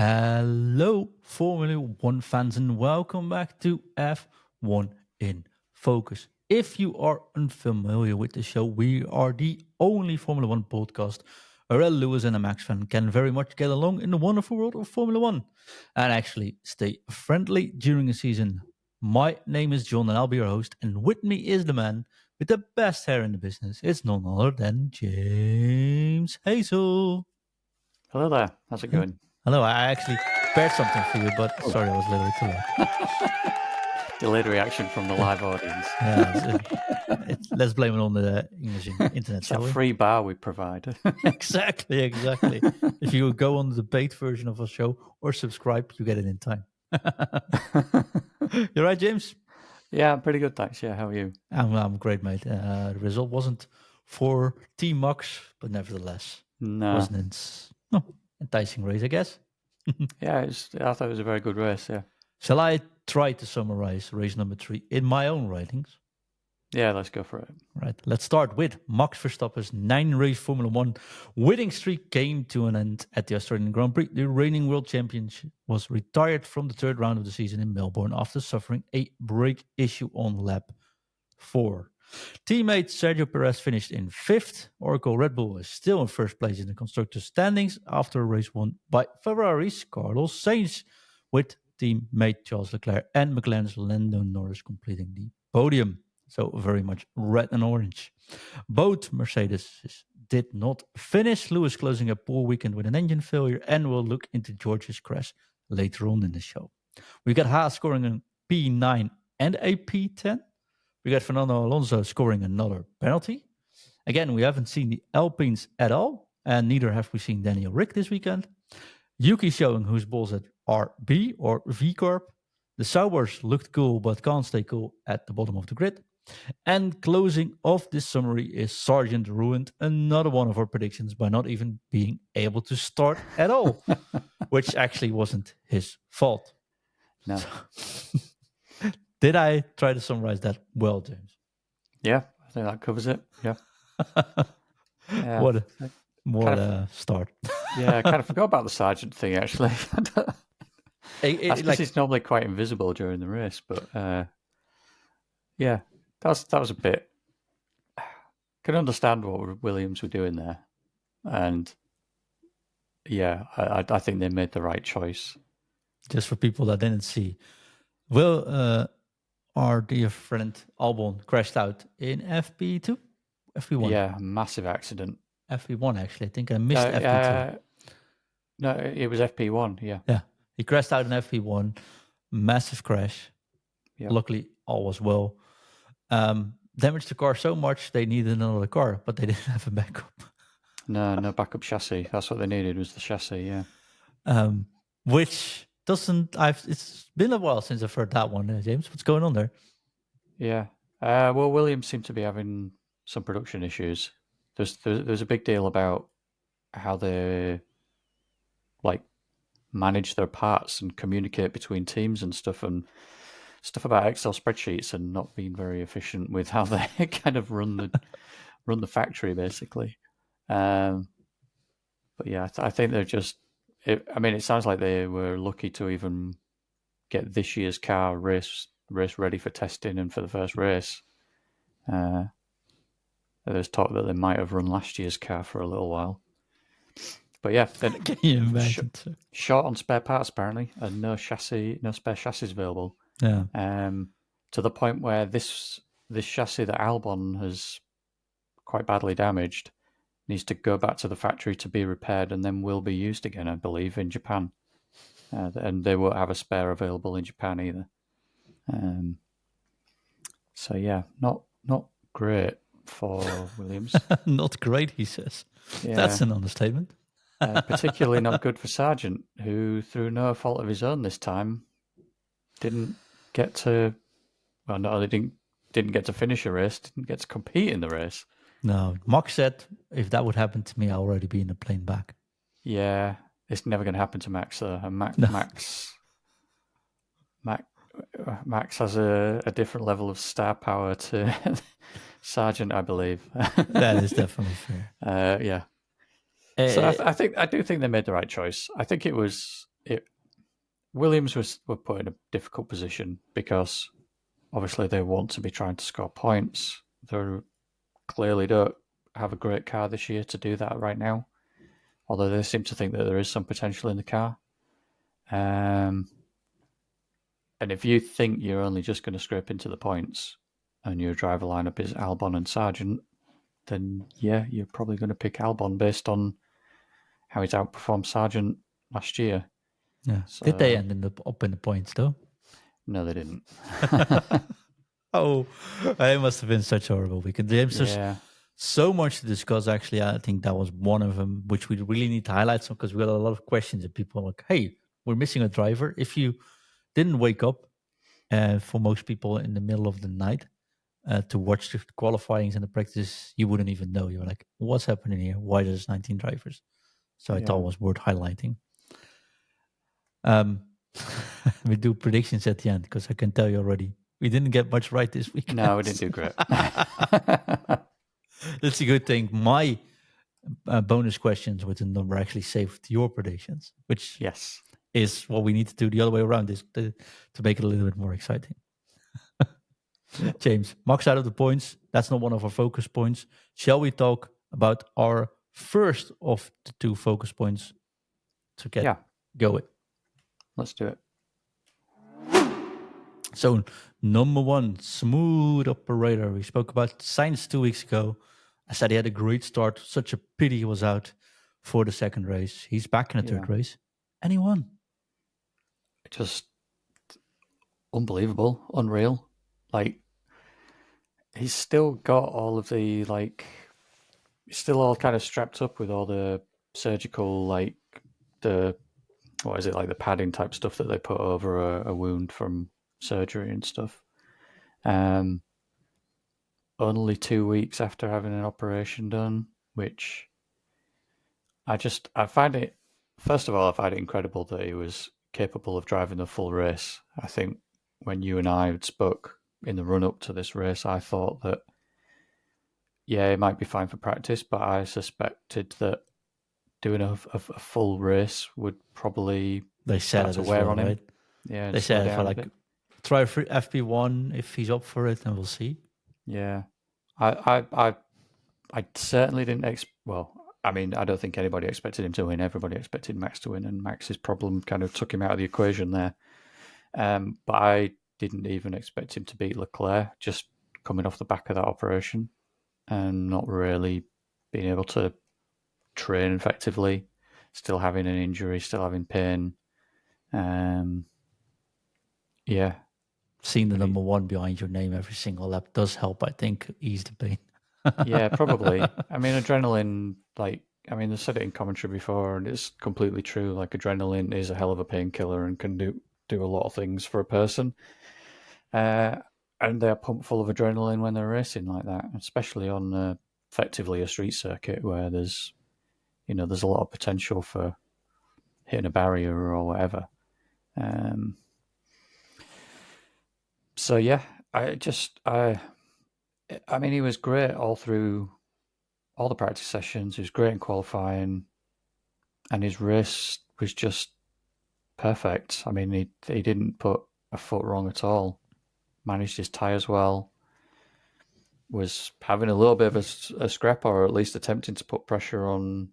Hello, Formula One fans, and welcome back to F1 in Focus. If you are unfamiliar with the show, we are the only Formula One podcast where a Lewis and a Max fan can very much get along in the wonderful world of Formula One and actually stay friendly during the season. My name is John, and I'll be your host, and with me is the man with the best hair in the business. It's none other than James Hazel. Hello there. How's it going? Hello, I actually prepared something for you, but Oh. sorry, I was a little bit too loud. Delayed reaction from the live audience. Yeah, let's blame it on the English internet, It's shall that we? free bar we provide. Exactly. If you go on the debate version of our show or subscribe, you get it in time. You're right, James? Yeah, I'm pretty good, thanks. Yeah, how are you? I'm great, mate. The result wasn't for Team Max, but nevertheless, No. wasn't enticing race, I guess. Yeah, I thought it was a very good race, yeah. Shall I try to summarize race number 3 in my own writings? Yeah, let's go for it. Right, let's start with Max Verstappen's 9-race Formula One winning streak came to an end at the Australian Grand Prix. The reigning world champion was retired from the third round of the season in Melbourne after suffering a brake issue on lap 4. Teammate Sergio Perez finished in 5th. Oracle Red Bull is still in first place in the constructors' standings after a race won by Ferrari's Carlos Sainz, with teammate Charles Leclerc and McLaren's Lando Norris completing the podium. So very much red and orange. Both Mercedes did not finish. Lewis closing a poor weekend with an engine failure, and we'll look into George's crash later on in the show. We got Haas scoring a P9 and a P10. We got Fernando Alonso scoring another penalty. Again, we haven't seen the Alpines at all, and neither have we seen Daniel Rick this weekend. Yuki showing whose balls at RB or V Corp. The Saubers looked cool, but can't stay cool at the bottom of the grid. And closing off this summary is Sargent ruined another one of our predictions by not even being able to start at all, which actually wasn't his fault. No. So, did I try to summarize that well, James? Yeah, I think that covers it. Yeah. Yeah. What a start. Yeah, I kind of forgot about the Sargent thing, actually. He's normally quite invisible during the race, but yeah, that was a bit. I can understand what Williams were doing there, and yeah, I think they made the right choice. Just for people that didn't see, our dear friend Albon crashed out in FP2, FP1. Yeah, massive accident. FP1 actually. I think I missed FP2. No, it was FP1. Yeah. Yeah, he crashed out in FP1, massive crash. Yep. Luckily, all was well. Damaged the car so much they needed another car, but they didn't have a backup. No backup chassis. That's what they needed, was the chassis. Yeah. Which doesn't. It's been a while since I've heard that one, James. What's going on there? Yeah. Well, Williams seemed to be having some production issues. There's a big deal about how they manage their parts and communicate between teams and stuff about Excel spreadsheets and not being very efficient with how they kind of run the factory, basically. But yeah, I think they're just. It sounds like they were lucky to even get this year's car race ready for testing and for the first race. There's talk that they might have run last year's car for a little while. But yeah, then can you imagine? Short on spare parts apparently, and no spare chassis available. Yeah. To the point where this chassis that Albon has quite badly damaged needs to go back to the factory to be repaired and then will be used again, I believe, in Japan. And they won't have a spare available in Japan either. So yeah, not great for Williams. Not great, he says. Yeah. That's an understatement. Particularly not good for Sargent, who, through no fault of his own this time, didn't get to. Well, not only didn't get to finish a race, didn't get to compete in the race. No, Max said, if that would happen to me, I'll already be in the plane back. Yeah, it's never going to happen to Max, though. And Max has a different level of star power to Sargent, I believe. That is definitely fair. Yeah. So I do think they made the right choice. I think it was Williams were put in a difficult position because obviously they want to be trying to score points. They clearly don't have a great car this year to do that right now, although they seem to think that there is some potential in the car. And if you think you're only just going to scrape into the points and your driver lineup is Albon and Sargent, then yeah, you're probably going to pick Albon based on how he's outperformed Sargent last year. Yeah. So, Did they end up in the points though? No, they didn't. Oh, it must have been such a horrible weekend. James, there's so much to discuss. Actually, I think that was one of them, which we really need to highlight some because we got a lot of questions and people are like, "Hey, we're missing a driver." If you didn't wake up, for most people in the middle of the night to watch the qualifyings and the practice, you wouldn't even know. You're like, "What's happening here? Why there's 19 drivers?" So I thought it was worth highlighting. We do predictions at the end because I can tell you already we didn't get much right this week. No, we didn't do great. That's a good thing. My bonus questions with the number actually saved your predictions, which is what we need to do the other way around, is to make it a little bit more exciting. James, Max out of the points. That's not one of our focus points. Shall we talk about our first of the two focus points to get going? Let's do it. So, number one, smooth operator. We spoke about Sainz 2 weeks ago. I said he had a great start. Such a pity he was out for the second race. He's back in the third race. And he won. Just unbelievable. Unreal. Like, he's still got all of the, he's still all kind of strapped up with all the surgical, the padding type stuff that they put over a wound from surgery and stuff. Only 2 weeks after having an operation done, which I find it, first of all, I find it incredible that he was capable of driving the full race. I think when you and I spoke in the run up to this race, I thought that, it might be fine for practice, but I suspected that doing a full race would probably start to wear on him. Right? Yeah, they said for try for FP1 if he's up for it, and we'll see. Yeah, I certainly didn't I don't think anybody expected him to win. Everybody expected Max to win, and Max's problem kind of took him out of the equation there. But I didn't even expect him to beat Leclerc, just coming off the back of that operation and not really being able to train effectively, still having an injury, still having pain. Seeing the number one behind your name every single lap does help, I think, ease the pain. Yeah, probably. I mean, adrenaline, they said it in commentary before, and it's completely true. Like, adrenaline is a hell of a painkiller and can do a lot of things for a person. And they're pumped full of adrenaline when they're racing like that, especially on effectively a street circuit where there's a lot of potential for hitting a barrier or whatever. So yeah, he was great all through all the practice sessions. He was great in qualifying, and his race was just perfect. I mean, he didn't put a foot wrong at all. Managed his tyres well. Was having a little bit of a scrap, or at least attempting to put pressure on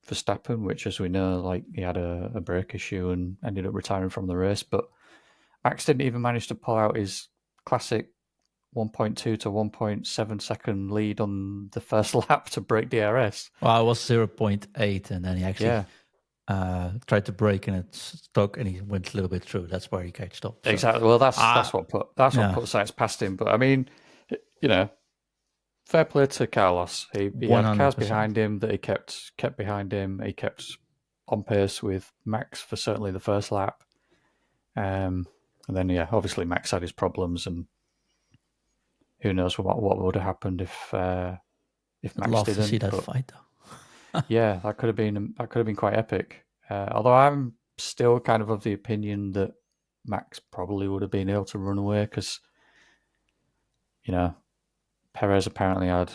Verstappen, which, as we know, he had a brake issue and ended up retiring from the race. But Max didn't even manage to pull out his classic 1.2 to 1.7 second lead on the first lap to break DRS. Well, it was 0.8, and then he actually tried to brake and it stuck, and he went a little bit through. That's where he catched up. So. Exactly. Well, that's what put Sainz past him. But I mean, fair play to Carlos. He had cars behind him that he kept behind him. He kept on pace with Max for certainly the first lap. And then obviously Max had his problems, and who knows what would have happened if Max love didn't. To see that fight though. Yeah, that could have been quite epic. Although I'm still kind of the opinion that Max probably would have been able to run away because, Perez apparently had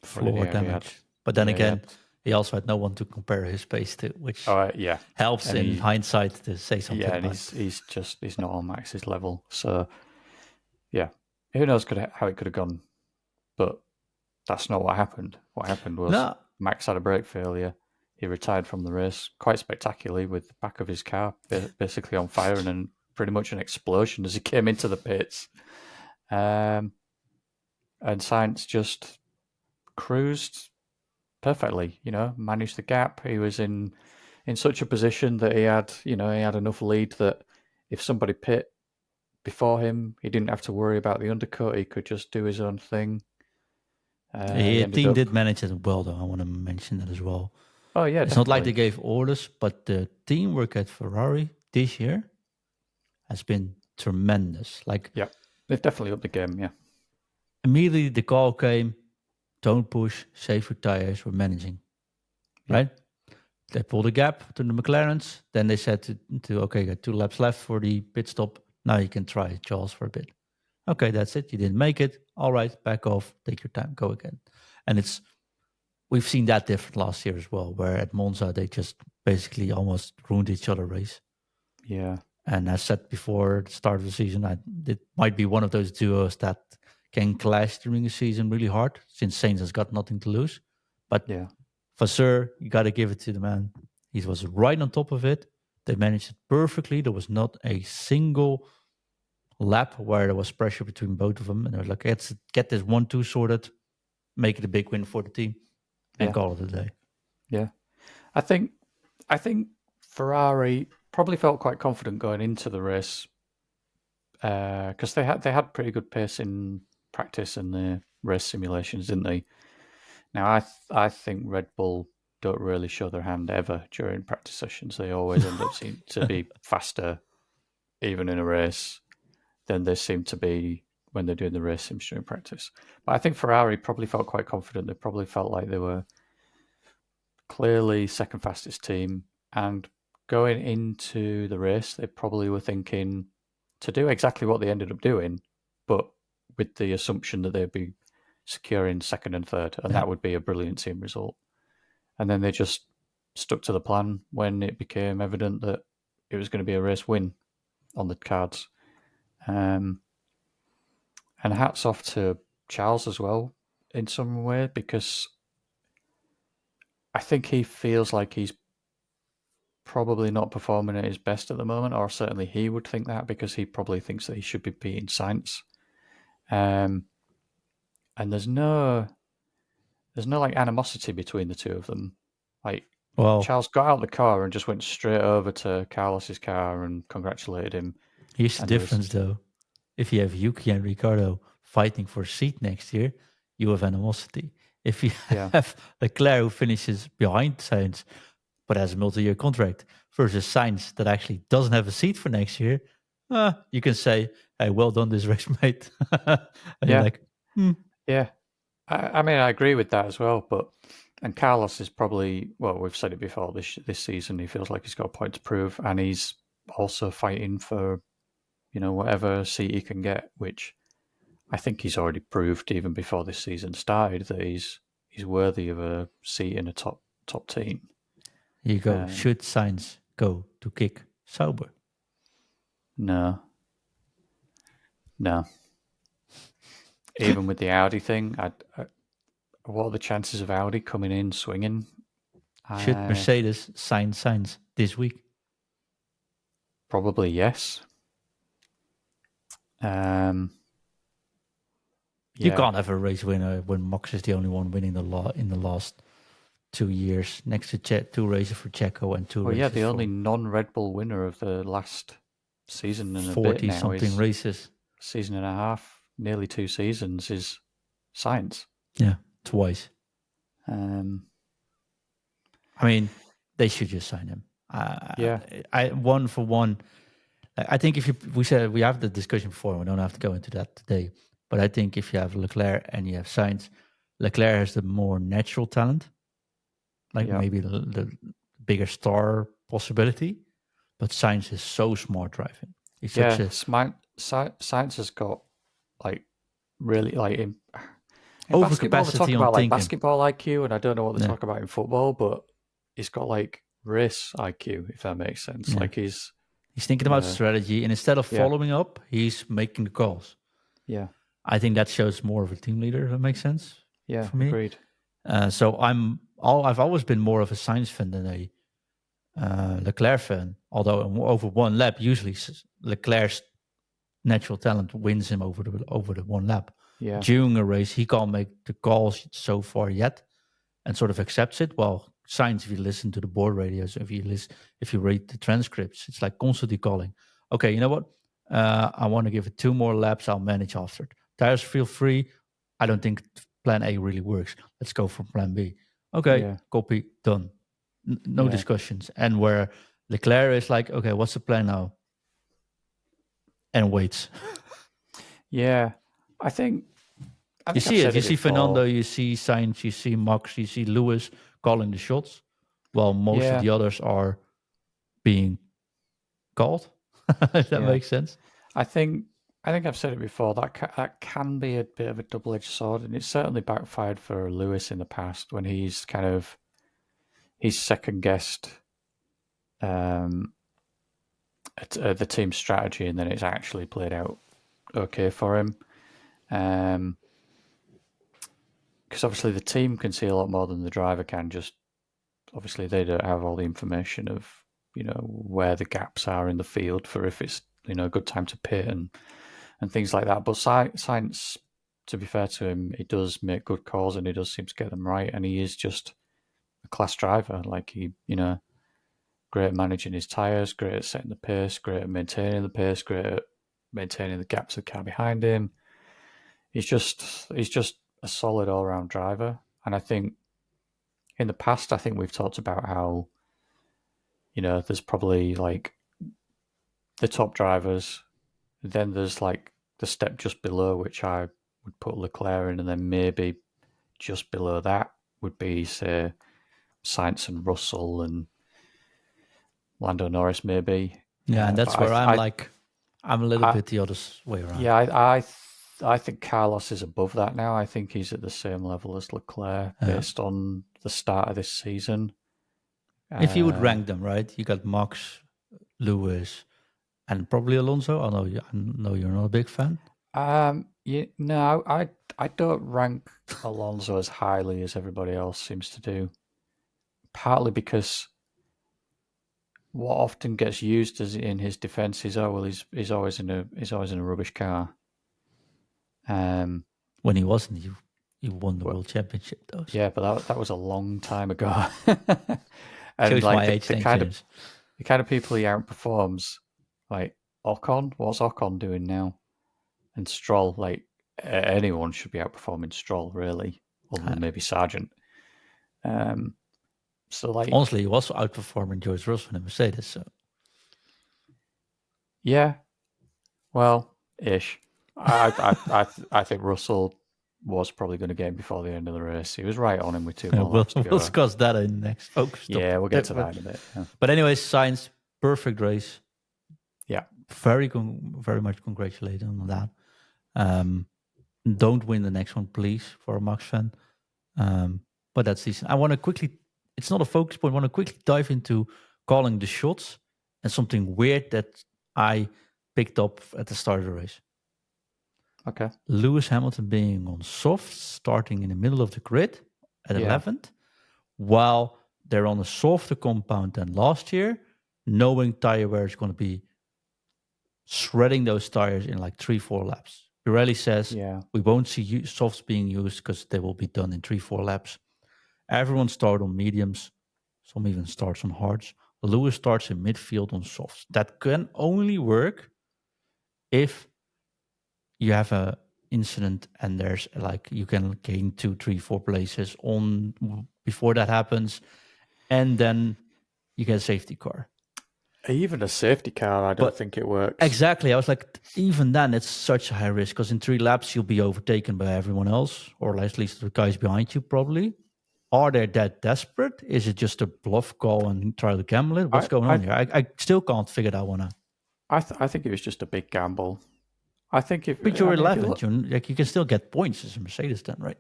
4 damage. But then again, he also had no one to compare his pace to, which Yeah, helps and in hindsight to say something and about. he's not on Max's level. So yeah, who knows how it could have gone, but that's not what happened. What happened was No, Max had a brake failure. He retired from the race quite spectacularly with the back of his car basically on fire and pretty much an explosion as he came into the pits. And Sainz just cruised perfectly, managed the gap. He was in such a position that he had enough lead that if somebody pit before him, he didn't have to worry about the undercut. He could just do his own thing. He the ended team up. did manage it well, though. I want to mention that as well. Oh yeah, It's not like they definitely. gave orders, but the teamwork at Ferrari this year has been tremendous. Like Yeah, they've definitely upped the game. Yeah, immediately the call came, don't push, save your tires, we're managing, yeah, right? They pulled a gap to the McLarens. Then they said to okay, got 2 laps left for the pit stop. Now you can try Charles for a bit. Okay, that's it. You didn't make it. All right, back off, take your time, go again. And we've seen that different last year as well, where at Monza they just basically almost ruined each other race. yeah, And as said before the start of the season, it might be one of those duos that can clash during the season really hard, since Sainz has got nothing to lose. But yeah, for sure, you got to give it to the man. He was right on top of it. They managed it perfectly. There was not a single lap where there was pressure between both of them. And they were like, let's get this 1-2 sorted, make it a big win for the team, and yeah, call it a day. yeah. I think Ferrari probably felt quite confident going into the race because they had pretty good pace in practice and the race simulations, didn't they? Now I think Red Bull don't really show their hand ever during practice sessions. They always end up seem to be faster, even in a race, than they seem to be when they're doing the race sims during practice. But I think Ferrari probably felt quite confident. They probably felt like they were clearly second fastest team, and going into the race, they probably were thinking to do exactly what they ended up doing, but with the assumption that they'd be securing second and third, and Yeah. that would be a brilliant team result. And then they just stuck to the plan when it became evident that it was going to be a race win on the cards. And hats off to Charles as well in some way, because I think he feels like he's probably not performing at his best at the moment, or certainly he would think that because he probably thinks that he should be beating Sainz. And there's no like animosity between the two of them. Like Well, Charles got out of the car and just went straight over to Carlos's car and congratulated him. here's the And there was difference, though. If you have Yuki and Ricardo fighting for a seat next year, you have animosity. If you yeah, have Leclerc who finishes behind Sainz but has a multi-year contract versus Sainz that actually doesn't have a seat for next year, you can say, "Hey, well done, this race, mate." And you're yeah, like, hmm. yeah. I mean, I agree with that as well. And Carlos is probably, well, we've said it before this season. He feels like he's got a point to prove, and he's also fighting for whatever seat he can get, which I think he's already proved even before this season started that he's worthy of a seat in a top team. Here you go. Should Sainz go to kick Sauber? No, no. Even with the Audi thing, what are the chances of Audi coming in swinging? Should Mercedes sign Sainz this week? Probably yes. You Yeah. can't have a race winner when Max is the only one winning in the last 2 years, next to 2 races for Checo and two Well, yeah, races the only for non-Red Bull winner of the last season and a bit 40 now something is races. season and a half, nearly 2 seasons is Sainz. Yeah, twice. Um, I mean, they should just sign him. yeah, I one for one. I think if we have the discussion before, we don't have to go into that today. But I think if you have Leclerc and you have Sainz, Leclerc has the more natural talent, like yeah, maybe the bigger star possibility. But Sainz is so smart driving. He's such yeah. a Sainz has got like really like In basketball, they talk Overcapacity on about like thinking. basketball IQ, and I don't know what they Yeah. talk about in football, but he's got like race IQ, if that makes sense. Yeah. Like he's thinking about strategy, and instead of yeah, following up, he's making the calls. yeah, I think that shows more of a team leader. If that makes sense yeah. for me. Agreed. So I've always been more of a Sainz fan than a Leclerc fan. Although over one lap, usually Leclerc's natural talent wins him over the one lap. Yeah, During a race, he can't make the calls so far yet, and sort of accepts it. Well, Sainz, if you listen to the board radios, if you read the transcripts, it's like constantly calling. Okay, you know what? I want to give it 2 more laps. I'll manage after it. Tires feel free. I don't think plan A really works. Let's go for plan B. Okay, yeah, copy, done. No yeah, discussions. And where Leclerc is like, okay, what's the plan now? And waits. yeah. I think You I've see said it. You it see Fernando, before. you see Sainz, you see Max, you see Lewis calling the shots, while most of Yeah, the others are being called. If that yeah. makes sense. I think I've said it before. That can be a bit of a double-edged sword, and it's certainly backfired for Lewis in the past when he's second guessed the team's strategy, and then it's actually played out okay for him. Because obviously the team can see a lot more than the driver can. Just obviously they don't have all the information of where the gaps are in the field for if it's a good time to pit and things like that. But Sainz, to be fair to him, he does make good calls and he does seem to get them right. And he is just a class driver. Like he, great at managing his tires, great at setting the pace, great at maintaining the pace, great at maintaining the gaps of the car behind him. He's just a solid all round driver. And I think in the past, I think we've talked about how there's probably like the top drivers, then there's like the step just below, which I would put Leclerc in, and then maybe just below that would be, say, Sainz and Russell and Lando Norris, maybe. Yeah, and that's But where I'm a little bit the other way around. yeah, I think Carlos is above that now. I think he's at the same level as Leclerc based on the start of this season. If you would rank them, right? You got Max, Lewis, and probably Alonso. I know you're not a big fan. No, I don't rank Alonso as highly as everybody else seems to do. Partly because what often gets used as in his defence is, oh well, he's always in a rubbish car. When he wasn't, he won the world championship, though. So. Yeah, but that was a long time ago. And Shows like my age, the kind of people he outperforms, like Ocon. What's Ocon doing now? And Stroll, like anyone should be outperforming Stroll, really, other than maybe Sargent. So like, honestly, he was outperforming George Russell in Mercedes. So yeah, well, ish. I think Russell was probably going to get him before the end of the race. He was right on him with 2 more laps to go. We'll discuss that in the next focus. Yeah, we'll get to that in a bit. Yeah. But anyways, Sainz, perfect race. Yeah, very much congratulated on that. Don't win the next one, please, for a Max fan. But that's decent. I want to quickly, it's not a focus point, I want to quickly dive into calling the shots and something weird that I picked up at the start of the race. Okay. Lewis Hamilton being on soft, starting in the middle of the grid at 11th, while they're on a softer compound than last year, knowing tire wear is going to be shredding those tires in like 3-4 laps. Pirelli says we won't see softs being used because they will be done in 3-4 laps. Everyone starts on mediums. Some even starts on hards. Lewis starts in midfield on softs. That can only work if you have a incident and there's like you can gain 2, 3, 4 places on before that happens, and then you get a safety car. Even a safety car, I don't think it works. Exactly. I was like, even then, it's such a high risk because in 3 laps, you'll be overtaken by everyone else, or at least the guys behind you, probably. Are they that desperate? Is it just a bluff call and try to gamble it? What's going on here? I still can't figure that one out. I think it was just a big gamble. I think but you're 11th. You can still get points as a Mercedes then, right?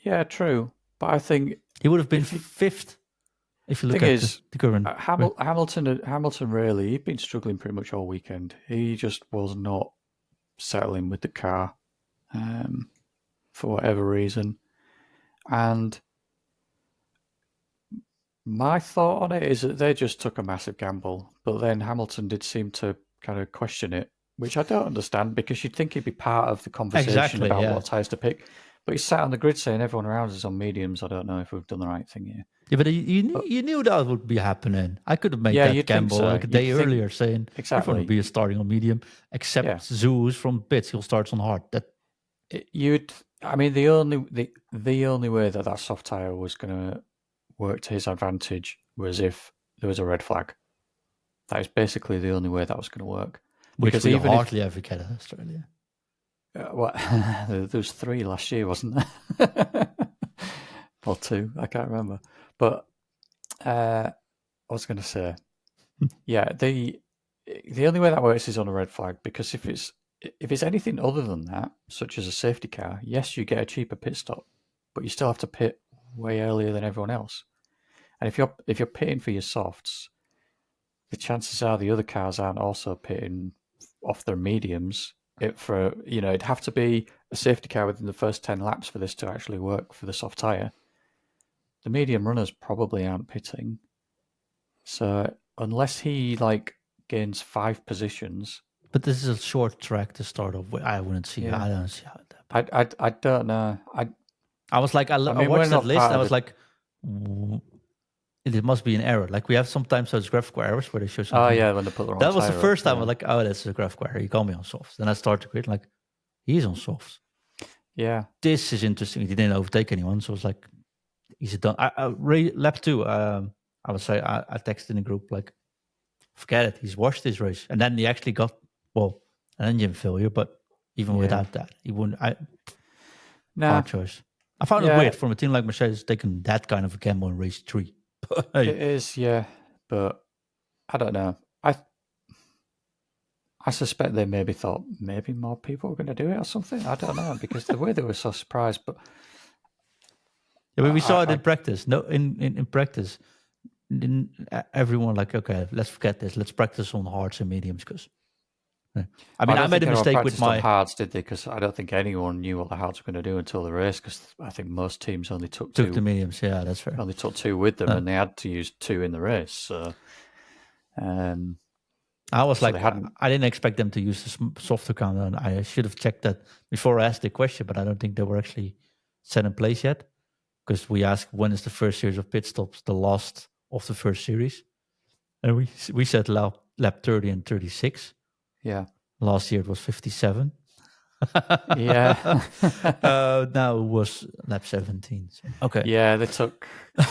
Yeah, true. But I think He would have been if you, fifth if you look thing at is, the current. Hamilton really, he'd been struggling pretty much all weekend. He just was not settling with the car for whatever reason. And my thought on it is that they just took a massive gamble, but then Hamilton did seem to kind of question it, which I don't understand because you'd think he'd be part of the conversation Exactly, about yeah. what tyres to pick. But he sat on the grid saying everyone around us is on mediums. I don't know if we've done the right thing here. Yeah, but you knew that would be happening. I could have made Yeah, that you'd think gamble so. like a You'd day think earlier, saying everyone will exactly. be starting on medium, except Yeah. Zeus from pits. He'll start on hard. That You'd. I mean, the only way that that soft tyre was going to work to his advantage was if there was a red flag. That is basically the only way that was going to work. which Because we even if hardly ever get in Australia. what there was 3 last year, wasn't there? Or 2, I can't remember. But I was going to say, yeah, the only way that works is on a red flag because if it's anything other than that, such as a safety car, yes, you get a cheaper pit stop, but you still have to pit way earlier than everyone else. And if you're pitting for your softs, the chances are the other cars aren't also pitting off their mediums. It'd have to be a safety car within the first 10 laps for this to actually work for the soft tyre. The medium runners probably aren't pitting. So unless he gains 5 positions, But this is a short track to start off with. I wouldn't see. yeah, I don't see how that. I don't know. I was like, I mean, we're watched that not list. part And I of was the. like, it must be an error. Like we have sometimes those graphical errors where they show Oh something. yeah, when they put the wrong That was the tyre first up, time I was like, oh, that's a graphical error. He called me on softs. Then I started to grid like, he's on softs. yeah, This is interesting. He didn't overtake anyone, so I was like, he's done. Lap 2. I would say I texted in the group like, forget it. He's washed his race, and then he actually got an engine failure. But even without that, he wouldn't. Hard choice. I found it Yeah, weird from a team like Mercedes taking that kind of a gamble in race 3. But, hey, it is. Yeah, but I don't know. I suspect they maybe thought maybe more people were going to do it or something. I don't know because the way they were so surprised. But yeah, but we saw it in practice. No, in practice, everyone like, okay, let's forget this. Let's practice on hards and mediums because. I mean, I made a mistake with my hards, did they? Because I don't think anyone knew what the hards were going to do until the race. Because I think most teams only took the mediums. Yeah, that's fair. Only took 2 with them, and they had to use 2 in the race. So, I was like, I didn't expect them to use the softer counter, and I should have checked that before I asked the question. But I don't think they were actually set in place yet, because we asked when is the first series of pit stops, the last of the first series, and we said lap 30 and 36. Yeah. Last year it was 57. Yeah. Now it was lap 17. So, okay. Yeah, they took a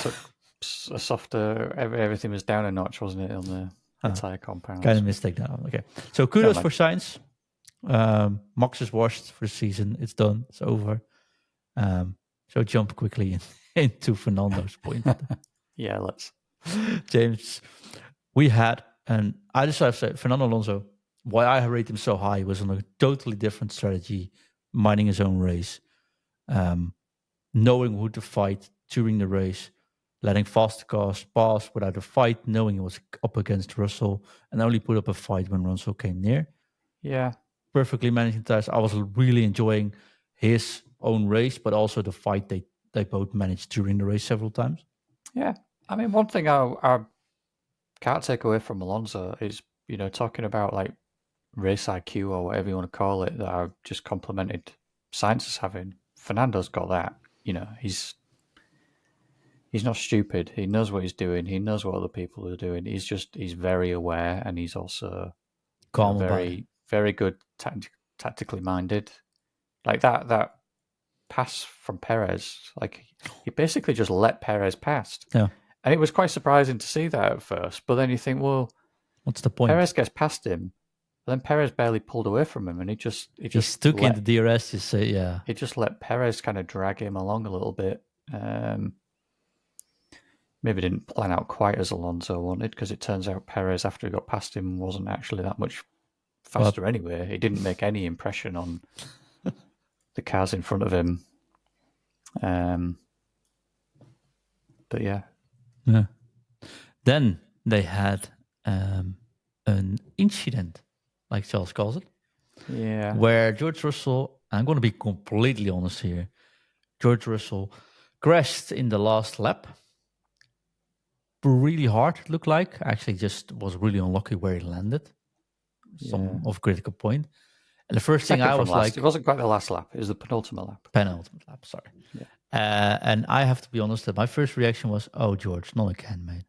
softer. Everything was down a notch, wasn't it, on the tire compound? Kind of mistake now. Okay. So kudos for Sainz. Max is washed for the season. It's done. It's over. So jump quickly into Fernando's point. Yeah, let's. James, we had, and I just have to say, Fernando Alonso, why I rate him so high was on a totally different strategy, minding his own race, knowing who to fight during the race, letting faster cars pass without a fight, knowing he was up against Russell, and only put up a fight when Russell came near. Yeah. Perfectly managing tires. I was really enjoying his own race, but also the fight they both managed during the race several times. Yeah. I mean, one thing I can't take away from Alonso is, talking about like race IQ or whatever you want to call it, that I just complimented Sainz as having. Fernando's got that. He's not stupid. He knows what he's doing. He knows what other people are doing. He's very aware, and he's also calm, very, very good tactically minded. Like that pass from Perez, like he basically just let Perez past. Yeah. And it was quite surprising to see that at first. But then you think, well, what's the point? Perez gets past him. But then Perez barely pulled away from him, and he just stuck in the DRS. You say, yeah. He just let Perez kind of drag him along a little bit. Maybe didn't plan out quite as Alonso wanted, because it turns out Perez, after he got past him, wasn't actually that much faster anyway. He didn't make any impression on the cars in front of him. But yeah. Then they had an incident, like Charles calls it, Yeah. where George Russell, I'm going to be completely honest here, George Russell crashed in the last lap. Really hard, it looked like. Actually, just was really unlucky where he landed. Some of critical point. And the first thing Second I from was last. like, It wasn't quite the last lap. It was the penultimate lap. penultimate lap, sorry. Yeah. And I have to be honest that my first reaction was, oh, George, not again, mate.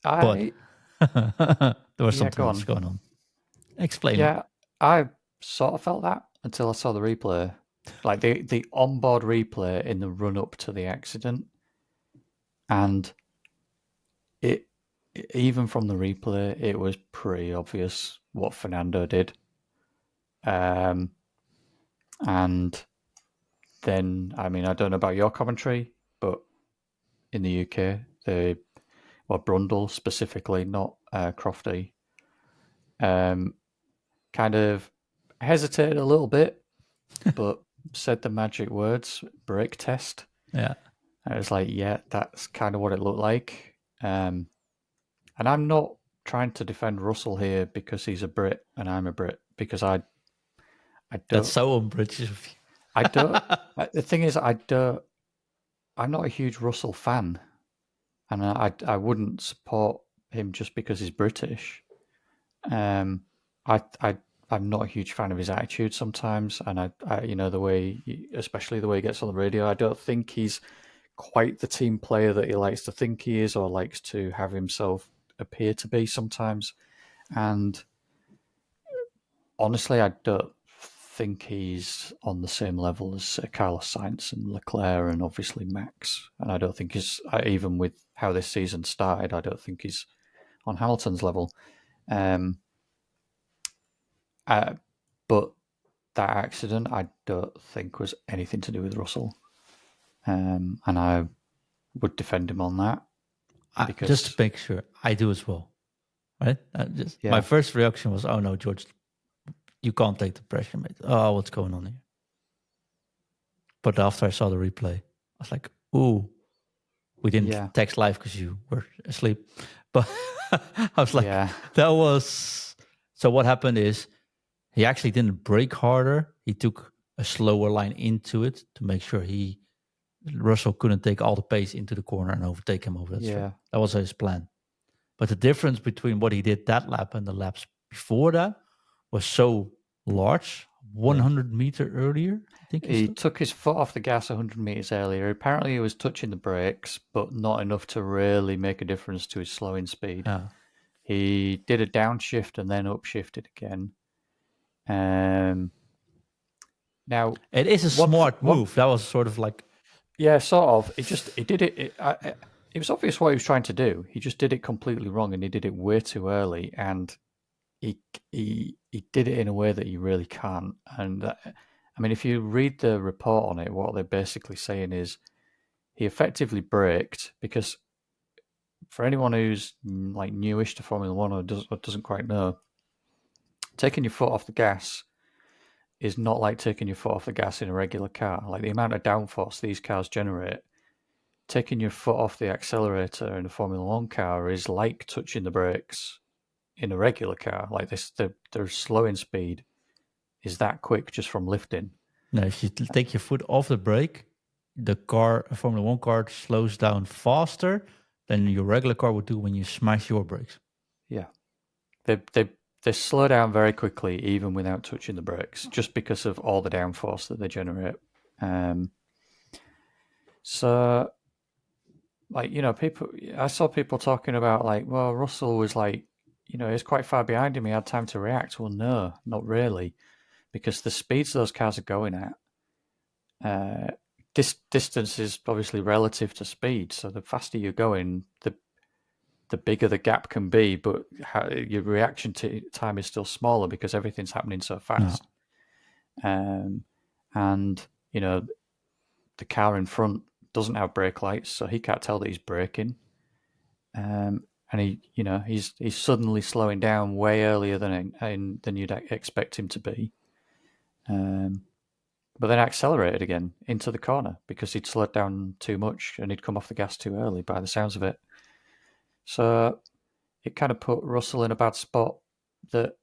But there was something else going on. Explain it. Yeah, I sort of felt that until I saw the replay. Like the onboard replay in the run up to the accident. And it even from the replay, it was pretty obvious what Fernando did. And then, I mean, I don't know about your commentary, but in the UK, Brundle specifically, not Crofty, kind of hesitated a little bit, but said the magic words, brake test. Yeah. I was like, yeah, that's kind of what it looked like. And I'm not trying to defend Russell here because he's a Brit and I'm a Brit, because I don't. That's so un-British of you. I don't. The thing is, I'm not a huge Russell fan, and I wouldn't support him just because he's British. I'm not a huge fan of his attitude sometimes, and I the way, especially the way he gets on the radio. I don't think he's quite the team player that he likes to think he is, or likes to have himself appear to be sometimes. And honestly, I don't think he's on the same level as Carlos Sainz and Leclerc and obviously Max. And I don't think he's, even with how this season started, I don't think he's on Hamilton's level. But that accident, I don't think was anything to do with Russell. And I would defend him on that. Because just to make sure, I do as well. Right? My first reaction was, oh no, George, you can't take the pressure, mate. Oh, what's going on here? But after I saw the replay, I was like, ooh, we didn't text live because you were asleep. But I was like, that was... So what happened is he actually didn't brake harder. He took a slower line into it to make sure Russell couldn't take all the pace into the corner and overtake him over that straight. That was his plan. But the difference between what he did that lap and the laps before that was so large. 100 meter earlier, I think he took his foot off the gas 100 meters earlier. Apparently, he was touching the brakes, but not enough to really make a difference to his slowing speed. He did a downshift and then upshifted again. Now it is a smart move. That was sort of like, sort of. He did it. It was obvious what he was trying to do. He just did it completely wrong, and he did it way too early. And he did it in a way that you really can't. And I mean, if you read the report on it, what they're basically saying is he effectively braked, because for anyone who's like newish to Formula One or doesn't quite know, taking your foot off the gas is not like taking your foot off the gas in a regular car. Like the amount of downforce these cars generate, taking your foot off the accelerator in a Formula One car is like touching the brakes in a regular car. Like this, their slowing speed is that quick just from lifting. No, if you take your foot off the brake, the Formula One car slows down faster than your regular car would do when you smash your brakes. Yeah, they slow down very quickly even without touching the brakes, just because of all the downforce that they generate. So, like, I saw people talking about like, well, Russell was like, he's quite far behind him. He had time to react. Well, no, not really, because the speeds those cars are going at, distance is obviously relative to speed. So the faster you're going, the bigger the gap can be, but your reaction time is still smaller because everything's happening so fast. And the car in front doesn't have brake lights, so he can't tell that he's braking. And he's suddenly slowing down way earlier than you'd expect him to be. but then accelerated again into the corner because he'd slowed down too much and he'd come off the gas too early by the sounds of it. So it kind of put Russell in a bad spot that,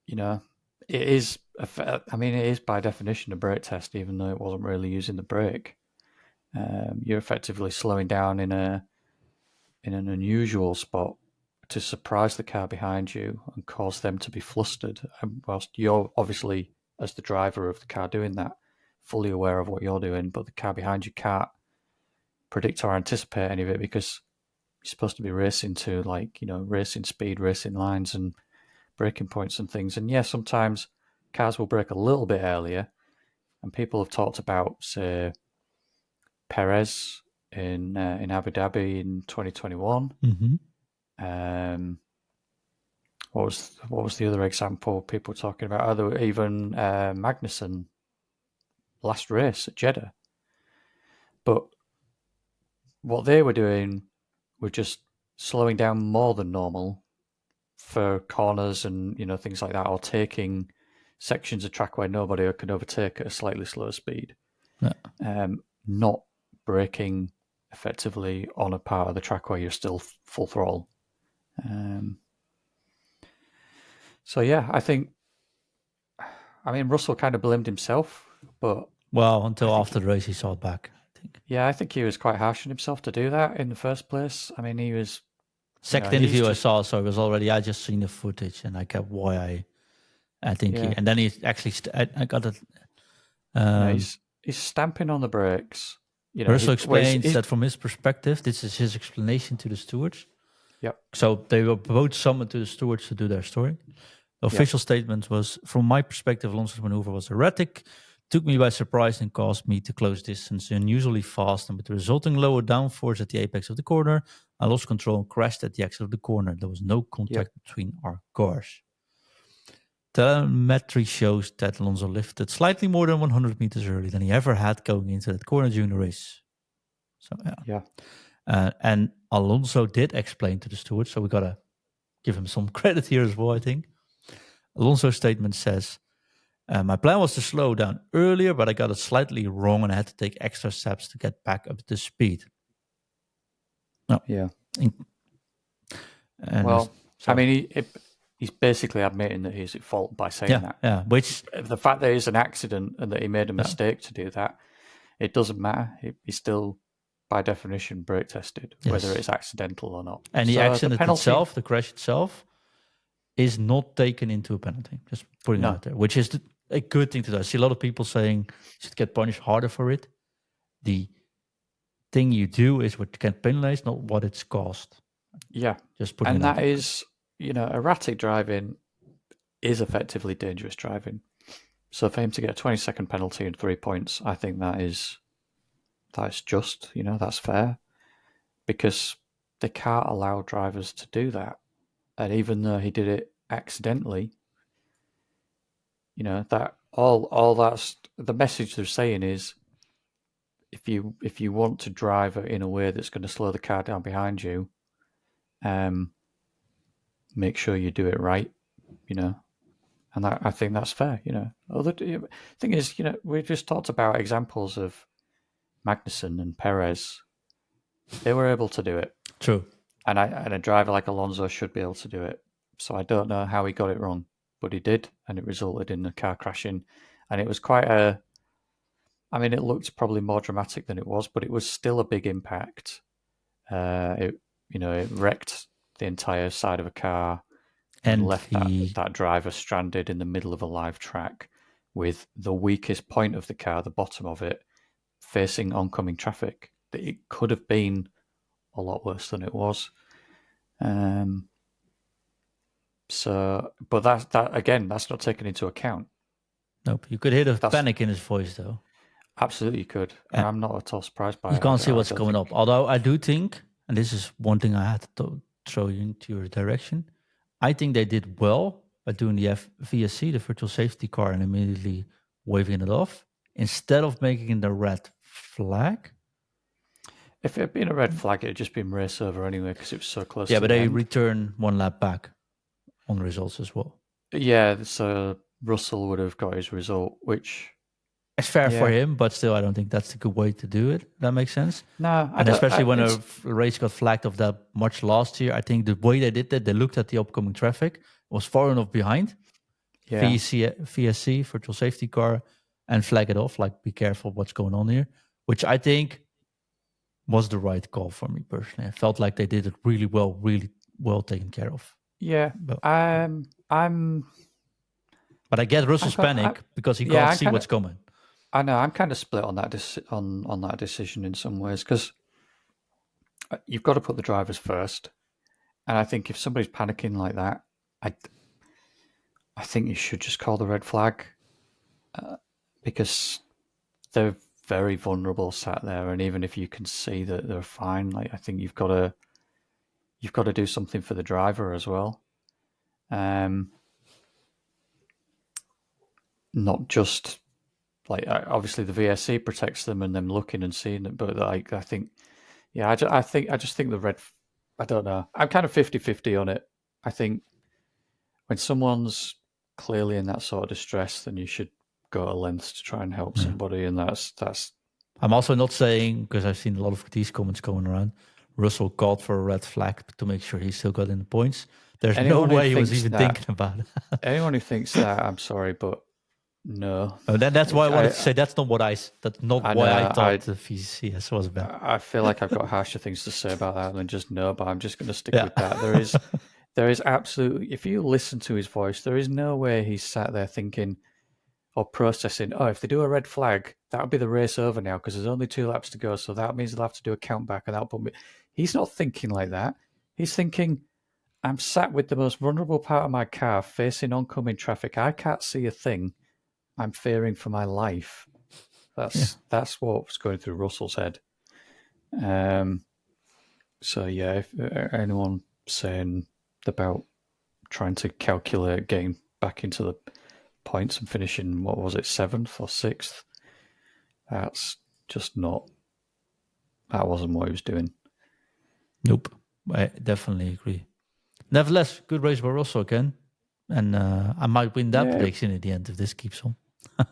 it is, it is by definition a brake test, even though it wasn't really using the brake. You're effectively slowing down in an unusual spot to surprise the car behind you and cause them to be flustered. And whilst you're obviously, as the driver of the car doing that, fully aware of what you're doing, but the car behind you can't predict or anticipate any of it because you're supposed to be racing to racing speed, racing lines and braking points and things. And yeah, sometimes cars will brake a little bit earlier. And people have talked about, say, Perez in Abu Dhabi in 2021. What was the other example people were talking about? Even Magnussen last race at Jeddah. But what they were doing was just slowing down more than normal for corners and things like that, or taking sections of track where nobody can overtake at a slightly slower speed. Yeah. Not braking effectively on a part of the track where you're still full throttle. So yeah, Russell kind of blamed himself, but until after the race he saw it back, I think. Yeah, I think he was quite harsh on himself to do that in the first place. I mean, he was second interview I saw, so it was already I just seen the footage and I kept why I think and then he actually I got it. He's stamping on the brakes. Russell explains that from his perspective, this is his explanation to the stewards. Yep. So they were both summoned to the stewards to do their story. The official statement was, from my perspective, Alonso's maneuver was erratic, took me by surprise and caused me to close distance unusually fast, and with the resulting lower downforce at the apex of the corner, I lost control and crashed at the exit of the corner. There was no contact between our cars. Telemetry shows that Alonso lifted slightly more than 100 meters earlier than he ever had going into that corner during the race. So and Alonso did explain to the stewards, so we got to give him some credit here as well, I think. Alonso's statement says, my plan was to slow down earlier, but I got it slightly wrong and I had to take extra steps to get back up to speed. He's basically admitting that he's at fault by saying that. Yeah, which the fact that it's an accident and that he made a mistake to do that, it doesn't matter. He's still, by definition, brake tested, whether it's accidental or not. And the accident itself, the crash itself, is not taken into a penalty. Just putting it out there, which is a good thing to do. I see a lot of people saying you should get punished harder for it. The thing you do is what you can penalize, not what it's cost. Yeah. Just putting and that is, erratic driving is effectively dangerous driving. So for him to get a 20-second penalty and 3 points, I think that's just, that's fair. Because they can't allow drivers to do that. And even though he did it accidentally, that all that's the message they're saying is, if you want to drive in a way that's going to slow the car down behind you, make sure you do it right, and I think that's fair. Other thing is, we just talked about examples of Magnussen and Perez. They were able to do it. True. And a driver like Alonso should be able to do it. So I don't know how he got it wrong, but he did, and it resulted in the car crashing. And it was quite it looked probably more dramatic than it was, but it was still a big impact. It wrecked the entire side of a car and left that driver stranded in the middle of a live track with the weakest point of the car, the bottom of it, facing oncoming traffic. It could have been a lot worse than it was. But that again, that's not taken into account. Nope. You could hear the panic in his voice, though. Absolutely, you could. And I'm not at all surprised by it. You can't see what's going up. Although I do think, and this is one thing I had to throw you into your direction, I think they did well by doing the VSC, the virtual safety car, and immediately waving it off instead of making it a red flag. If it had been a red flag, it had just been race over anyway because it was so close. Yeah, but they return one lap back on the results as well. Yeah, so Russell would have got his result, which It's fair for Yeah. him, but still, I don't think that's a good way to do it. That makes sense. No, I And don't. especially when It's a race got flagged of that much last year, I think the way they did that, they looked at the upcoming traffic, was far enough behind, yeah, VSC, virtual safety car, and flag it off, like be careful what's going on here, which I think was the right call for me personally. I felt like they did it really well taken care of. yeah. But, I'm. but I get I'm Russell's kind panic because he yeah. can't I'm see kind of. what's coming. I know. I'm kind of split on that on that decision in some ways because you've got to put the drivers first, and I think if somebody's panicking like that, I I think you should just call the red flag because they're very vulnerable sat there, and even if you can see that they're fine, like I think you've got to do something for the driver as well. Not just like obviously the VSC protects them and them looking and seeing it, but like I think, yeah, I just think the red. I don't know. I'm kind of 50-50 on it. I think when someone's clearly in that sort of distress, then you should go to lengths to try and help somebody, and that's. I'm also not saying, because I've seen a lot of these comments going around, Russell called for a red flag to make sure he still got in the points. There's no Anyone who way he was thinks even that, thinking about it. anyone who thinks that, I'm sorry, but no. That's why I wanted to say that's not what that's not I why I know. thought the VCS was about. I feel like I've got harsher things to say about that than just no, but I'm just going to stick Yeah. with that. There is absolutely, if you listen to his voice, there is no way he's sat there thinking or processing, oh, if they do a red flag, that'll be the race over now because there's only 2 laps to go. So that means they'll have to do a count back and that'll put me. He's not thinking like that. He's thinking, I'm sat with the most vulnerable part of my car facing oncoming traffic. I can't see a thing. I'm fearing for my life. That's what's going through Russell's head. So yeah, if anyone saying about trying to calculate getting back into the points and finishing, what was it, 7th or 6th, that's just not. That wasn't what he was doing. Nope, I definitely agree. Nevertheless, good race by Russell again, and I might win that prediction at the end if this keeps on.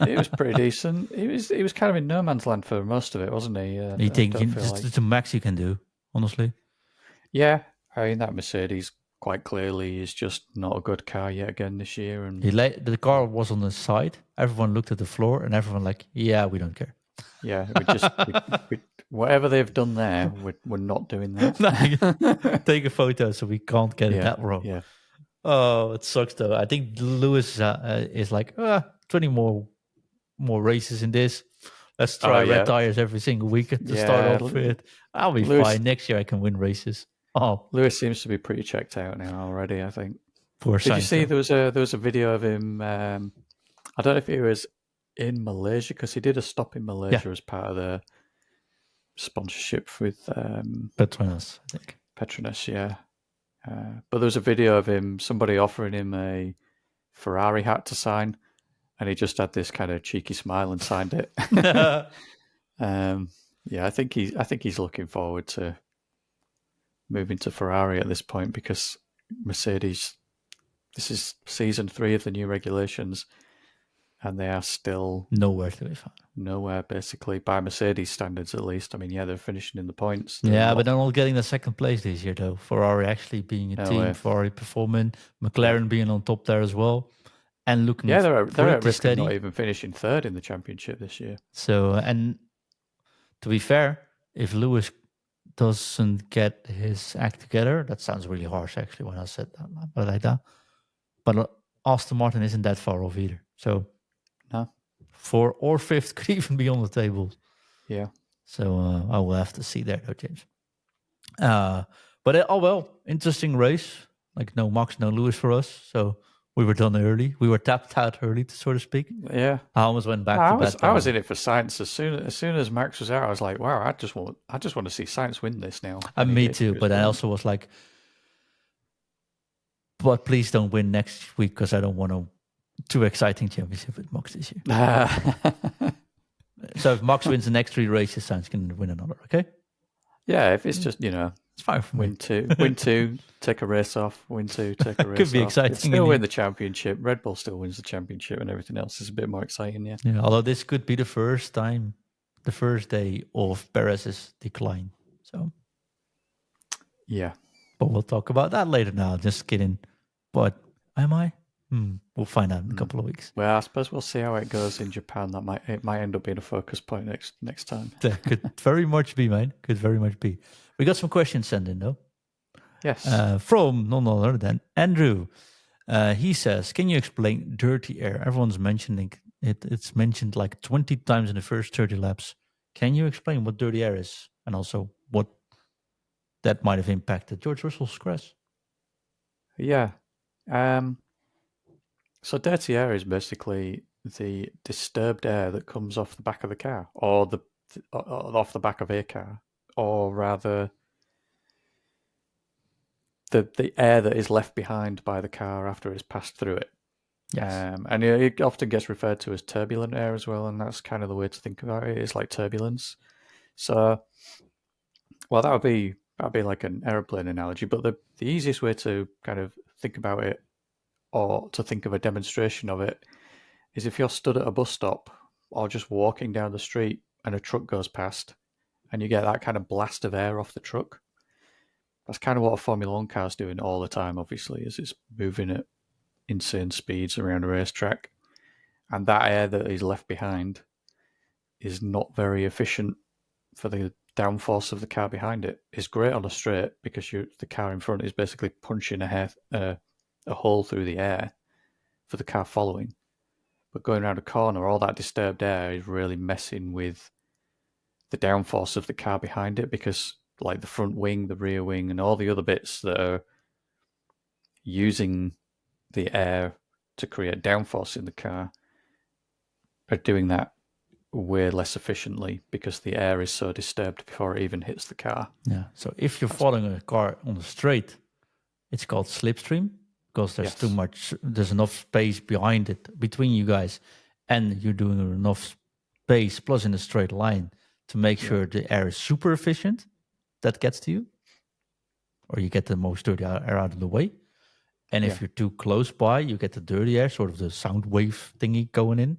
It was pretty decent. He was kind of in no man's land for most of it, wasn't he? You think it's the max you can do, honestly? Yeah, I mean that Mercedes quite clearly is just not a good car yet again this year. And the car was on the side. Everyone looked at the floor, and everyone like, yeah, we don't care. Yeah, whatever they've done there, we're not doing that. Take a photo so we can't get it that wrong. Yeah. Oh, it sucks though. I think Lewis is like 20 more races in this. Let's try red tires every single week to start off with. I'll be fine. Next year I can win races. Oh, Lewis seems to be pretty checked out now already, I think. Poor Did Sainz, you see there was a video of him? I don't know if he was in Malaysia because he did a stop in Malaysia as part of the sponsorship with Petronas, I think. Petronas, yeah. But there was a video of him, somebody offering him a Ferrari hat to sign, and he just had this kind of cheeky smile and signed it. Yeah, I think he's looking forward to moving to Ferrari at this point because Mercedes. This is season 3 of the new regulations, and they are still nowhere to be found. Nowhere, basically, by Mercedes standards, at least. I mean, yeah, they're finishing in the points. Yeah, but they're not getting the second place this year, though. Ferrari actually being a team, Ferrari performing, McLaren being on top there as well, and looking they're at risk steady. of not even finishing 3rd in the championship this year. So, and to be fair, if Lewis doesn't get his act together, that sounds really harsh actually when I said that, but like that. But Aston Martin isn't that far off either. So, no, 4th or 5th could even be on the table. Yeah. So I will have to see there, though, James. But oh well, interesting race. Like no Max, no Lewis for us. So we were done early. We were tapped out early, so to speak. Yeah. I almost went back to bed. I was in it for Sainz. As soon as Max was out, I was like, wow, I just want to see Sainz win this now. Me too. But I also was like, but please don't win next week because I don't want a too exciting championship with Max this year. So if Max wins the next 3 races, Sainz can win another, okay? Yeah, if it's just, It's fine for me. Win two, take a race off. Win two, take a race Could be off. exciting. Still win the championship. Red Bull still wins the championship, and everything else is a bit more exciting. Yeah. Yeah, although this could be the first day of Perez's decline. So, Yeah. but we'll talk about that later now. Just kidding. But am I? We'll find out in a couple of weeks. Well, I suppose we'll see how it goes in Japan. It might end up being a focus point next time. That could very much be, man. Could very much be. We got some questions sent in, though. Yes. From none other than Andrew. He says, can you explain dirty air? Everyone's mentioning it. It's mentioned like 20 times in the first 30 laps. Can you explain what dirty air is? And also what that might have impacted George Russell's crash? Yeah. So dirty air is basically the disturbed air that comes off the back of the car, or off the back of a car, or rather the air that is left behind by the car after it's passed through it. Yes. And it often gets referred to as turbulent air as well, and that's kind of the way to think about it. It's like turbulence. So, well, that would be like an aeroplane analogy, but the easiest way to kind of think about it, or to think of a demonstration of it, is if you're stood at a bus stop or just walking down the street and a truck goes past and you get that kind of blast of air off the truck. That's kind of what a Formula 1 car is doing all the time, obviously, is it's moving at insane speeds around a racetrack. And that air that is left behind is not very efficient for the downforce of the car behind it. It's great on a straight because the car in front is basically punching a hole through the air for the car following. But going around a corner, all that disturbed air is really messing with the downforce of the car behind it, because like the front wing, the rear wing, and all the other bits that are using the air to create downforce in the car are doing that way less efficiently because the air is so disturbed before it even hits the car. Yeah. So if you're following a car on the straight, it's called slipstream because there's enough space behind it, between you guys, and you're doing enough space plus in a straight line to make sure the air is super efficient. That gets to you, or you get the most dirty air out of the way. And if you're too close by, you get the dirty air, sort of the sound wave thingy going in,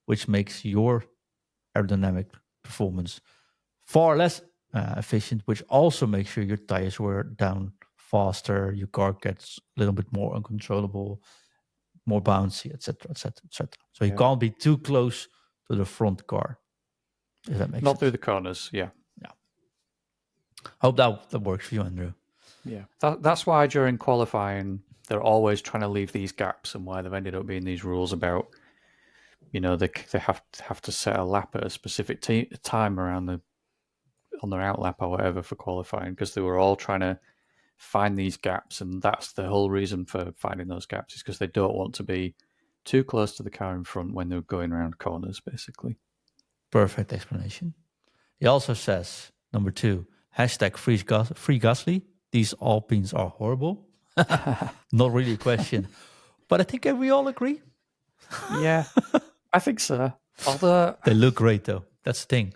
which makes your aerodynamic performance far less efficient, which also makes sure your tires wear down faster, your car gets a little bit more uncontrollable, more bouncy, etc., etc., etc. So you can't be too close to the front car, if that makes sense. Not through the corners, yeah. Hope that works for you, Andrew. Yeah, that's why during qualifying they're always trying to leave these gaps, and why they've ended up being these rules about, they have to set a lap at a specific time around on their outlap or whatever for qualifying, because they were all trying to find these gaps, and that's the whole reason for finding those gaps, is because they don't want to be too close to the car in front when they're going around corners, basically. Perfect explanation. He also says, number 2, hashtag free Gasly. These Alpines are horrible. Not really a question, but I think we all agree. Yeah, I think so. Although they look great, though. That's the thing.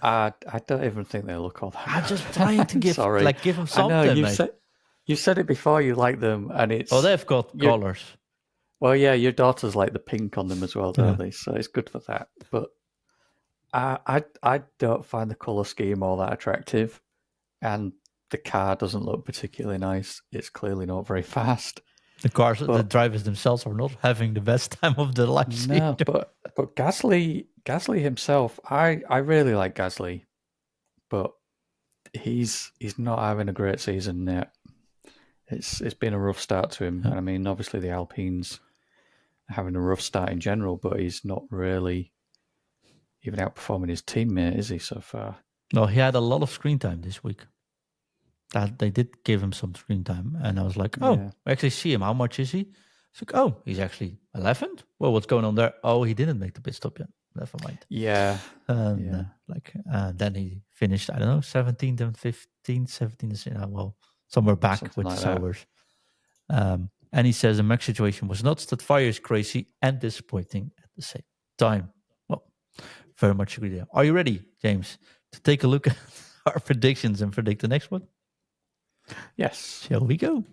I don't even think they look all that. I'm just trying to give them something. I know you said it before. You like them, and it's they've got colors. Well, yeah, your daughters like the pink on them as well, don't they? So it's good for that. But I don't find the color scheme all that attractive, and the car doesn't look particularly nice. It's clearly not very fast. The drivers themselves are not having the best time of their lives. No, but Gasly himself, I really like Gasly, but he's not having a great season yet. It's been a rough start to him. Yeah. And I mean, obviously the Alpines are having a rough start in general, but he's not really even outperforming his teammate, is he, so far? No, he had a lot of screen time this week. That they did give him some screen time, and I was like, I actually see him. How much is he? It's like, oh, he's actually 11th. Well, what's going on there? Oh, he didn't make the pit stop yet. Never mind. Yeah. Then he finished, I don't know, 17th and 15th, 17th, well, somewhere back something with like Saubers. And he says the Max situation was nuts. That fire is crazy and disappointing at the same time. Well, very much agree there. Are you ready, James, to take a look at our predictions and predict the next one? Yes. Shall we go?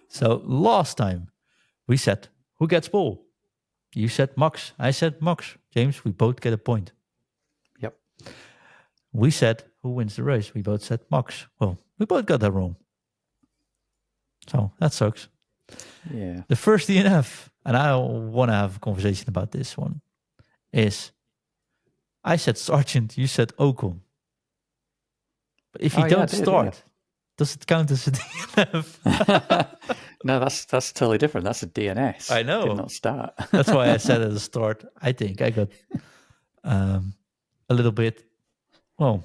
So last time we said, who gets pole? You said Max. I said Max. James, we both get a point. Yep. We said, who wins the race? We both said Max. Well, we both got that wrong. So that sucks. Yeah. The first DNF, and I want to have a conversation about this one, is I said Sargent, you said Ocon. But if you don't start, does it count as a DNF? No, that's totally different. That's a DNS. I know. Did not start. That's why I said at the start, I think I got a little bit, well,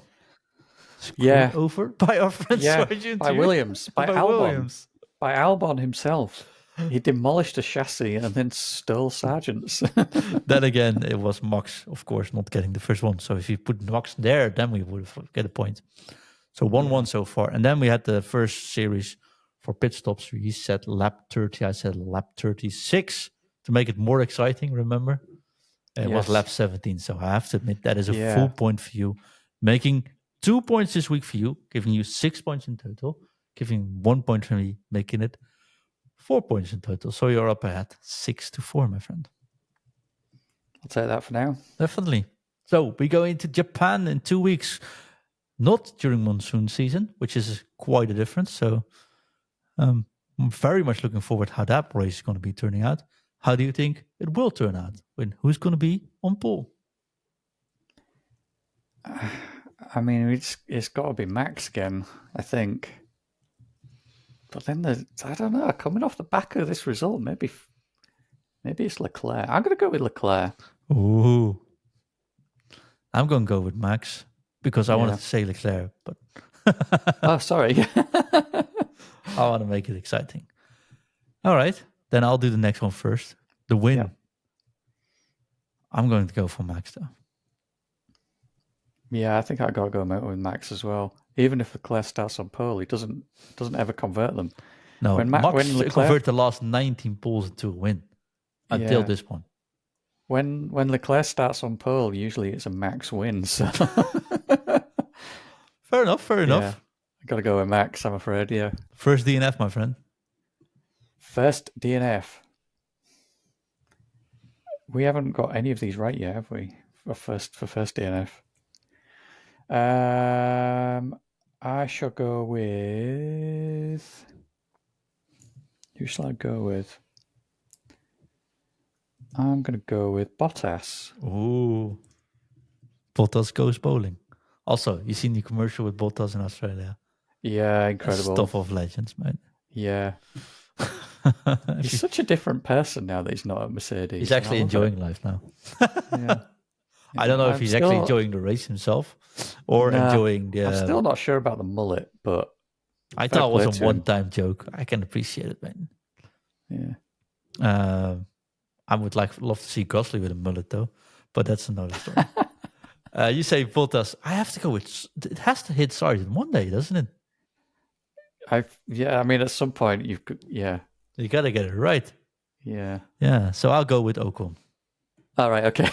screwed over by our friend Sargent. By Williams. By Albon. Williams. By Albon himself. He demolished a chassis and then stole Sargent's. Then again, it was Max, of course, not getting the first one. So if you put Max there, then we would have get a point. So 1-1 so far. And then we had the first series for pit stops. He said lap 30. I said lap 36 to make it more exciting, remember? It was lap 17. So I have to admit that is a full point for you. Making 2 points this week for you, giving you 6 points in total, giving 1 point for me, making it 4 points in total. So you're up ahead 6-4, my friend. I'll take that for now. Definitely. So we go into Japan in 2 weeks. Not during monsoon season, which is quite a difference. So I'm very much looking forward how that race is going to be turning out. How do you think it will turn out? Who's going to be on pole? I mean, it's got to be Max again, I think. But then I don't know. Coming off the back of this result, maybe it's Leclerc. I'm going to go with Leclerc. Ooh, I'm going to go with Max. Because I wanted to say Leclerc, but oh, sorry. I want to make it exciting. All right, then I'll do the next one first. The win. Yeah. I'm going to go for Max though. Yeah, I think I got to go with Max as well. Even if Leclerc starts on pole, he doesn't ever convert them. No, when Leclerc convert the last 19 poles into a win until this one. When Leclerc starts on pole, usually it's a Max win. So. Fair enough. I got to go with Max, I'm afraid, yeah. First DNF, my friend. First DNF. We haven't got any of these right yet, have we? For first DNF. I shall go with... Who shall I go with? I'm going to go with Bottas. Ooh. Bottas goes bowling. Also, you seen the commercial with Bottas in Australia? Yeah, incredible. Stuff of legends, man. Yeah. He's such a different person now that he's not at Mercedes. He's actually enjoying life now. Yeah. I don't know if he's actually enjoying the race himself or enjoying the... I'm still not sure about the mullet, but... I thought it was a one-time joke. I can appreciate it, man. Yeah. I would love to see Gosling with a mullet, though, but that's another story. You say Bottas. I have to go with... It has to hit Sargent one day, doesn't it? I mean, at some point, you got to get it right. Yeah. Yeah, so I'll go with Ocon. All right, okay.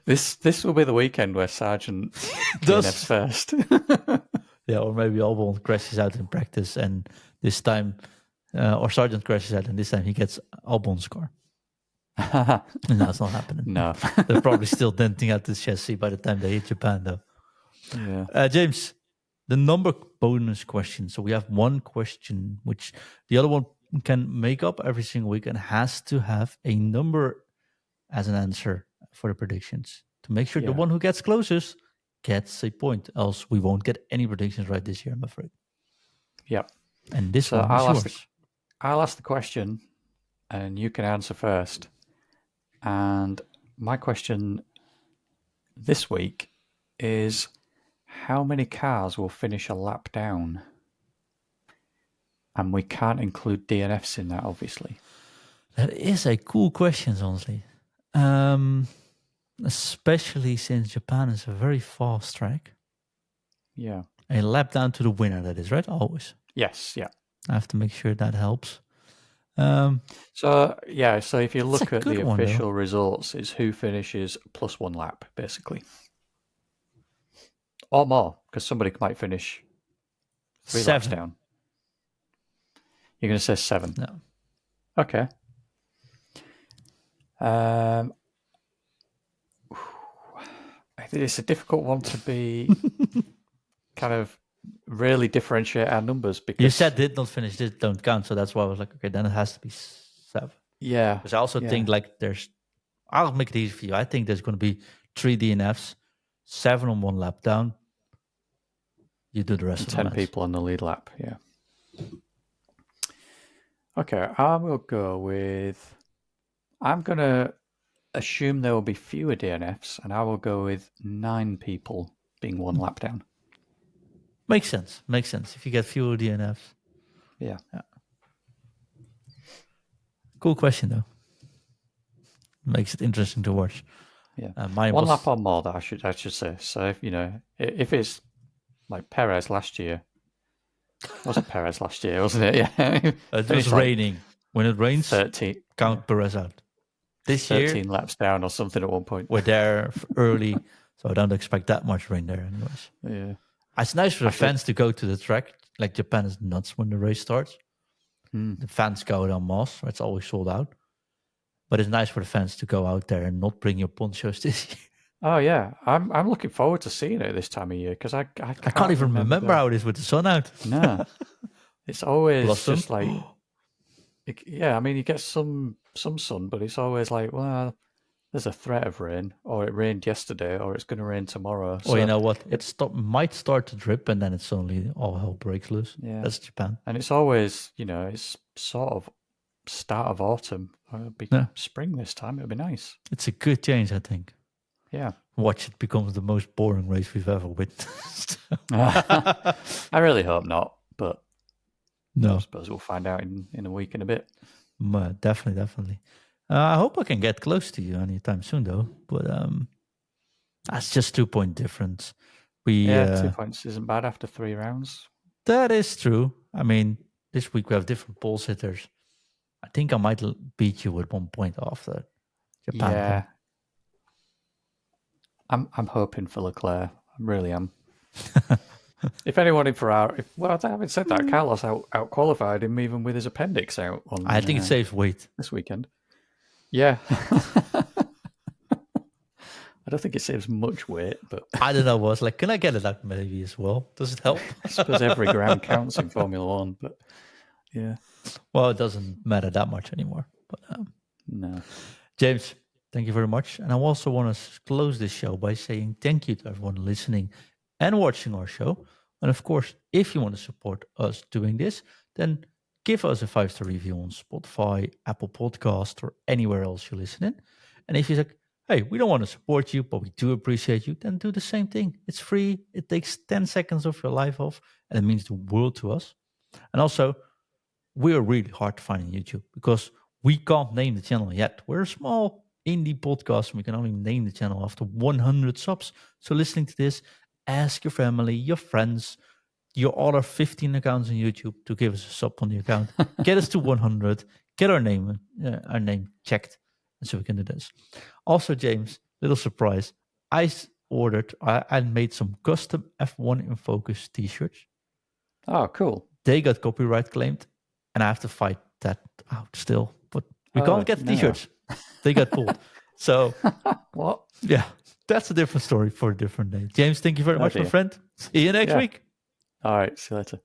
This will be the weekend where Sargent DNFs first. Yeah, or maybe Albon crashes out in practice, and this time, or Sargent crashes out, and this time he gets Albon's car. No, it's not happening. No. They're probably still denting out the chassis by the time they hit Japan, though. Yeah. James, the number bonus question. So we have one question, which the other one can make up every single week and has to have a number as an answer for the predictions to make sure the one who gets closest gets a point. Else we won't get any predictions right this year, I'm afraid. Yeah. And this one is yours. I'll ask the question and you can answer first. And my question this week is, how many cars will finish a lap down? And we can't include DNFs in that, obviously. That is a cool question, honestly. Especially since Japan is a very fast track. Yeah. A lap down to the winner, that is, right? Always. Yes, yeah. I have to make sure that helps. So if you look at the official results, it's who finishes plus one lap, basically. Or more, because somebody might finish 3 laps 7. down. You're going to say 7? No. Okay. I think it's a difficult one to be kind of really differentiate our numbers because You said did not finish, this don't count. So that's why I was like, okay, then it has to be 7. yeah, Because I also think like I'll make it easy for you. I think there's going to be 3 DNFs, 7 on 1 lap down. You do the rest and of the 10 match. people on the lead lap. Yeah. Okay, I will go with. I'm going to assume there will be fewer DNFs, and I will go with 9 people being 1 lap down. Makes sense. Makes sense. If you get fewer DNFs. Yeah. Cool question, though. Makes it interesting to watch. Yeah. Mine 1 was, lap or more, that I should say. So, if it's like Perez last year, was it Perez last year, wasn't it? Yeah. it was raining. When it rains, 13, count Perez out. This 13 year, laps down or something at one point. we're there early, so I don't expect that much rain there anyways. Yeah. It's nice for the fans to go to the track. Like Japan is nuts when the race starts. The fans go on mass. It's always sold out. But it's nice for the fans to go out there and not bring your ponchos this year. Oh yeah, I'm looking forward to seeing it this time of year because I can't even remember how it is with the sun out. No, it's always Blossom. just like, I mean, you get some sun, but it's always like, well, there's a threat of rain, or it rained yesterday, or it's going to rain tomorrow. Or you know what? It might start to drip, and then it's suddenly all hell breaks loose. Yeah, that's Japan. And it's always, it's sort of start of autumn. It'll be spring this time. It'll be nice. It's a good change, I think. Yeah. Watch it becomes the most boring race we've ever witnessed. I really hope not, but no. I suppose we'll find out in a week and a bit. Definitely. I hope I can get close to you anytime soon, though. But that's just 2-point difference. 2 points isn't bad after 3 rounds. That is true. I mean, this week we have different pole sitters. I think I might beat you with 1 point after Japan. Yeah. I'm hoping for Leclerc. I really am. If anyone in Ferrari, having said that, Carlos out qualified him even with his appendix out. I think it saves weight this weekend. Yeah. I don't think it saves much weight, but I don't know. I was like, can I get it out maybe as well? Does it help? I suppose every ground counts in Formula One, but yeah. Well, it doesn't matter that much anymore. But no, James, thank you very much. And I also want to close this show by saying thank you to everyone listening and watching our show. And of course, if you want to support us doing this, then give us a 5-star review on Spotify, Apple Podcast, or anywhere else you're listening. And if you're like, hey, we don't want to support you, but we do appreciate you, then do the same thing. It's free. It takes 10 seconds of your life off, and it means the world to us. And also, we're really hard to find on YouTube because we can't name the channel yet. We're a small indie podcast, and we can only name the channel after 100 subs. So listening to this, ask your family, your friends, your other 15 accounts on YouTube to give us a sub on the account. Get us to 100. Get our name checked, and so we can do this. Also, James, little surprise. I made some custom F1 in Focus t-shirts. Oh, cool. They got copyright claimed, and I have to fight that out still. But we can't get the t-shirts. They got pulled. So, what? Yeah, that's a different story for a different day. James, thank you very much, my friend. See you next week. All right, see you later.